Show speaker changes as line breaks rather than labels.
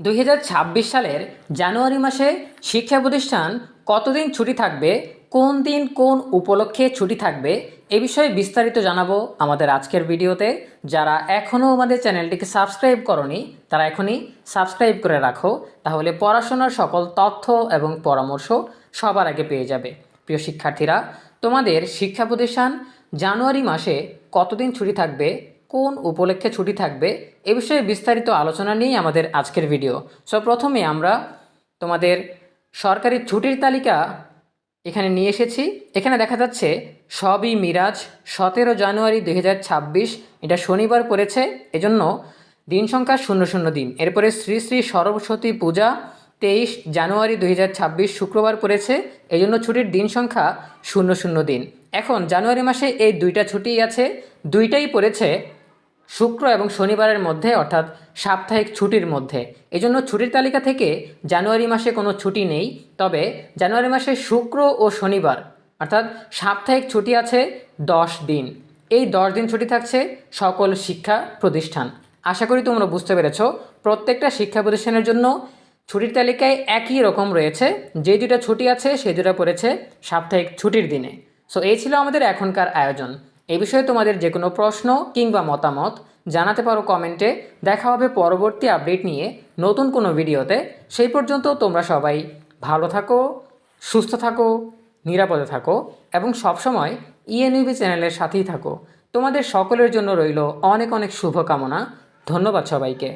2026 সালের জানুয়ারি মাসে শিক্ষা প্রতিষ্ঠান কতদিন ছুটি থাকবে, কোন দিন কোন উপলক্ষে ছুটি থাকবে এ বিষয়ে বিস্তারিত জানাবো আমাদের আজকের ভিডিওতে। যারা এখনও আমাদের চ্যানেলটিকে সাবস্ক্রাইব করনি তারা এখনই সাবস্ক্রাইব করে রাখো, তাহলে পড়াশোনার সকল তথ্য এবং পরামর্শ সবার আগে পেয়ে যাবে। প্রিয় শিক্ষার্থীরা, তোমাদের শিক্ষা প্রতিষ্ঠান জানুয়ারি মাসে কতদিন ছুটি থাকবে, কোন উপলক্ষে ছুটি থাকবে এ বিষয়ে বিস্তারিত আলোচনা নিয়েই আমাদের আজকের ভিডিও। সো প্রথমে আমরা তোমাদের সরকারি ছুটির তালিকা এখানে নিয়ে এসেছি। এখানে দেখা যাচ্ছে সবই মিরাজ 17 জানুয়ারি 2026, এটা শনিবার পড়েছে, এজন্য দিন সংখ্যা 00 দিন। এরপরে শ্রী শ্রী সরস্বতী পূজা 23 জানুয়ারি 2026 শুক্রবার পড়েছে, এই জন্য ছুটির দিন সংখ্যা 00 দিন। এখন জানুয়ারি মাসে এই দুইটা ছুটিই আছে, দুইটাই পড়েছে শুক্র এবং শনিবারের মধ্যে, অর্থাৎ সাপ্তাহিক ছুটির মধ্যে। এজন্য ছুটির তালিকা থেকে জানুয়ারি মাসে কোনো ছুটি নেই, তবে জানুয়ারি মাসে শুক্র ও শনিবার অর্থাৎ সাপ্তাহিক ছুটি আছে 10 দিন। এই 10 দিন ছুটি থাকছে সকল শিক্ষা প্রতিষ্ঠান। আশা করি তোমরা বুঝতে পেরেছ। প্রত্যেকটা শিক্ষা প্রতিষ্ঠানের জন্য ছুটির তালিকায় একই রকম রয়েছে, যে দুটা ছুটি আছে সেই দুটা পড়েছে সাপ্তাহিক ছুটির দিনে। সো এই ছিল আমাদের এখনকার আয়োজন। এই বিষয়ে তোমাদের যে কোনো প্রশ্ন কিংবা মতামত জানাতে পারো কমেন্টে। দেখা হবে পরবর্তী আপডেট নিয়ে নতুন কোনো ভিডিওতে। সেই পর্যন্ত তোমরা সবাই ভালো থাকো, সুস্থ থাকো, নিরাপদে থাকো এবং সবসময় ইএনইউবি চ্যানেলের সাথেই থাকো। তোমাদের সকলের জন্য রইল অনেক অনেক শুভকামনা। ধন্যবাদ সবাইকে।